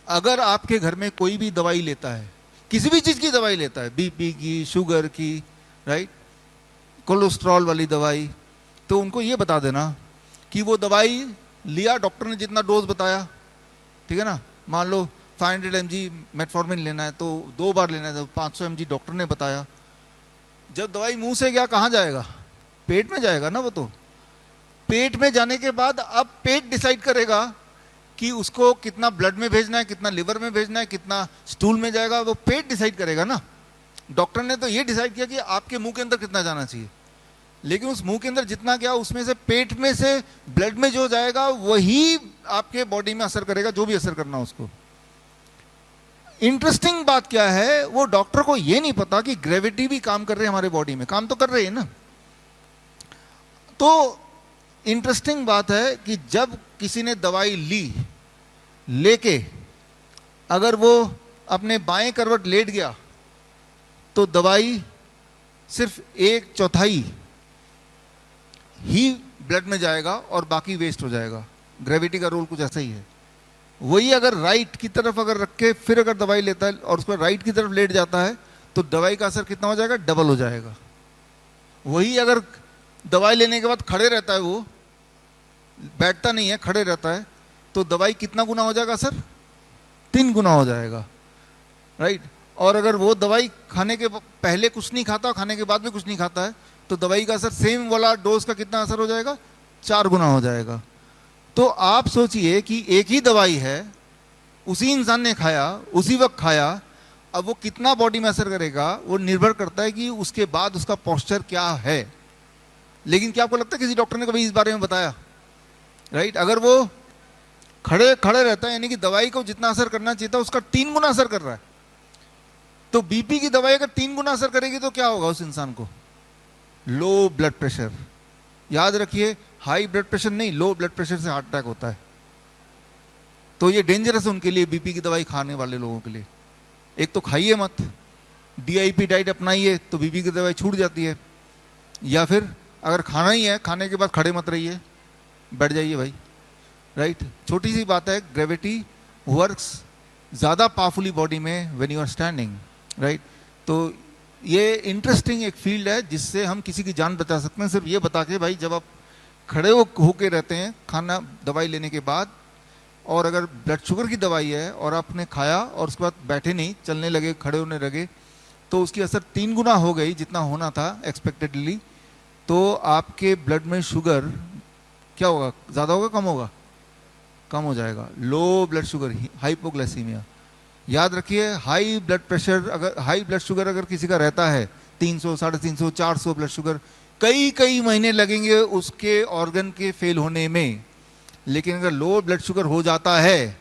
अगर आपके घर में कोई भी दवाई लेता है, किसी भी चीज़ की दवाई लेता है, बीपी की, शुगर की, राइट, कोलेस्ट्रॉल वाली दवाई, तो उनको ये बता देना कि वो दवाई लिया, डॉक्टर ने जितना डोज बताया, ठीक है ना, मान लो 500 mg मेटफॉर्मिन लेना है तो 2 बार लेना है, तो 500 mg डॉक्टर ने बताया। जब दवाई मुंह से गया कहाँ जाएगा? पेट में जाएगा ना। वो तो पेट में जाने के बाद अब पेट डिसाइड करेगा कि उसको कितना ब्लड में भेजना है, कितना लिवर में भेजना है, कितना स्टूल में जाएगा, वो पेट डिसाइड करेगा ना। डॉक्टर ने तो ये डिसाइड किया कि आपके मुंह के अंदर कितना जाना चाहिए, लेकिन उस मुंह के अंदर जितना गया उसमें से पेट में से ब्लड में जो जाएगा वही आपके बॉडी में असर करेगा, जो भी असर करना उसको। इंटरेस्टिंग बात क्या है, वो डॉक्टर को ये नहीं पता कि ग्रेविटी भी काम कर रही है हमारे बॉडी में, काम तो कर रही है ना। तो इंटरेस्टिंग बात है कि जब किसी ने दवाई लेके अगर वो अपने बाएं करवट लेट गया तो दवाई सिर्फ 1/4 ही ब्लड में जाएगा और बाकी वेस्ट हो जाएगा। ग्रेविटी का रोल कुछ ऐसा ही है। वही अगर राइट की तरफ अगर रख के फिर अगर दवाई लेता है और उसको राइट की तरफ लेट जाता है तो दवाई का असर कितना हो जाएगा? डबल हो जाएगा। वही अगर दवाई लेने के बाद खड़े रहता है, वो बैठता नहीं है, खड़े रहता है, तो दवाई कितना गुना हो जाएगा असर? 3 गुना हो जाएगा, राइट। और अगर वो दवाई खाने के पहले कुछ नहीं खाता, खाने के बाद भी कुछ नहीं खाता है, तो दवाई का असर सेम वाला डोज का कितना असर हो जाएगा? 4 गुना हो जाएगा। तो आप सोचिए कि एक ही दवाई है, उसी इंसान ने खाया, उसी वक्त खाया, अब वो कितना बॉडी में असर करेगा वो निर्भर करता है कि उसके बाद उसका पोस्चर क्या है। लेकिन क्या आपको लगता है किसी डॉक्टर ने कभी इस बारे में बताया? राइट। अगर वो खड़े खड़े रहता है, यानी कि दवाई को जितना असर करना चाहिए था उसका 3 गुना असर कर रहा है। तो बीपी की दवाई अगर 3 गुना असर करेगी तो क्या होगा उस इंसान को? Low blood pressure. याद रखिए, हाई ब्लड प्रेशर नहीं, लो ब्लड प्रेशर से हार्ट अटैक होता है। तो ये डेंजरस है उनके लिए, बीपी की दवाई खाने वाले लोगों के लिए। एक तो खाइए मत, डीआईपी डाइट अपनाइए तो बीपी की दवाई छूट जाती है, या फिर अगर खाना ही है, खाने के बाद खड़े मत रहिए, बैठ जाइए भाई, राइट। छोटी सी बात है, ग्रेविटी वर्क्स ज़्यादा पावरफुली बॉडी में when you are standing, right. तो ये इंटरेस्टिंग एक फील्ड है जिससे हम किसी की जान बचा सकते हैं, सिर्फ ये बता के भाई जब आप खड़े होके रहते हैं खाना दवाई लेने के बाद, और अगर ब्लड शुगर की दवाई है और आपने खाया और उसके बाद बैठे नहीं, चलने लगे, खड़े होने लगे, तो उसकी असर 3 गुना हो गई जितना होना था एक्सपेक्टेडली। तो आपके ब्लड में शुगर क्या होगा? ज़्यादा होगा, कम होगा? कम हो जाएगा। Low blood sugar, hypoglycaemia. याद रखिए, हाई ब्लड प्रेशर अगर, हाई ब्लड शुगर अगर किसी का रहता है 300, 350, 400 ब्लड शुगर, कई महीने लगेंगे उसके ऑर्गन के फेल होने में। लेकिन अगर लो ब्लड शुगर हो जाता है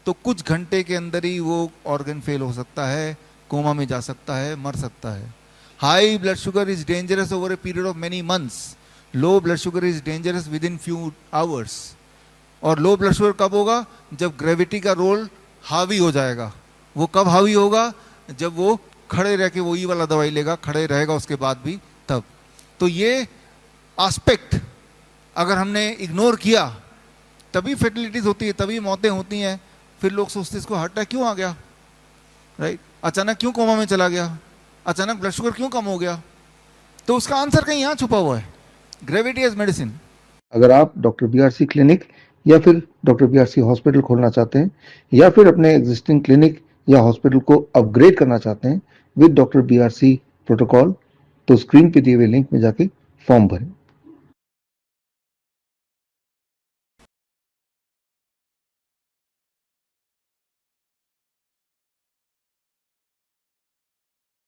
तो कुछ घंटे के अंदर ही वो ऑर्गन फेल हो सकता है, कोमा में जा सकता है, मर सकता है। High blood sugar is dangerous over a period of many months. Low blood sugar is dangerous with in few hours. और लो ब्लड शुगर कब होगा? जब ग्रेविटी का रोल हावी हो जाएगा। वो कब हावी होगा? जब वो खड़े रह के वही वाला दवाई लेगा, खड़े रहेगा उसके बाद भी, तब। तो ये एस्पेक्ट अगर हमने इग्नोर किया तभी फर्टिलिटीज होती है, तभी मौतें होती हैं। फिर लोग सोचते हैं इसको हार्ट अटैक क्यों आ गया, राइट, अचानक क्यों कोमा में चला गया, अचानक ब्लड शुगर क्यों कम हो गया? तो उसका आंसर कहीं यहाँ छुपा हुआ है, ग्रेविटी एज मेडिसिन। अगर आप डॉक्टर बीआरसी क्लिनिक या फिर डॉक्टर बीआरसी हॉस्पिटल खोलना चाहते हैं, या फिर अपने एग्जिस्टिंग क्लिनिक या हॉस्पिटल को अपग्रेड करना चाहते हैं विद डॉक्टर बीआरसी प्रोटोकॉल, तो स्क्रीन पे दिए हुए लिंक में जाके फॉर्म भरें।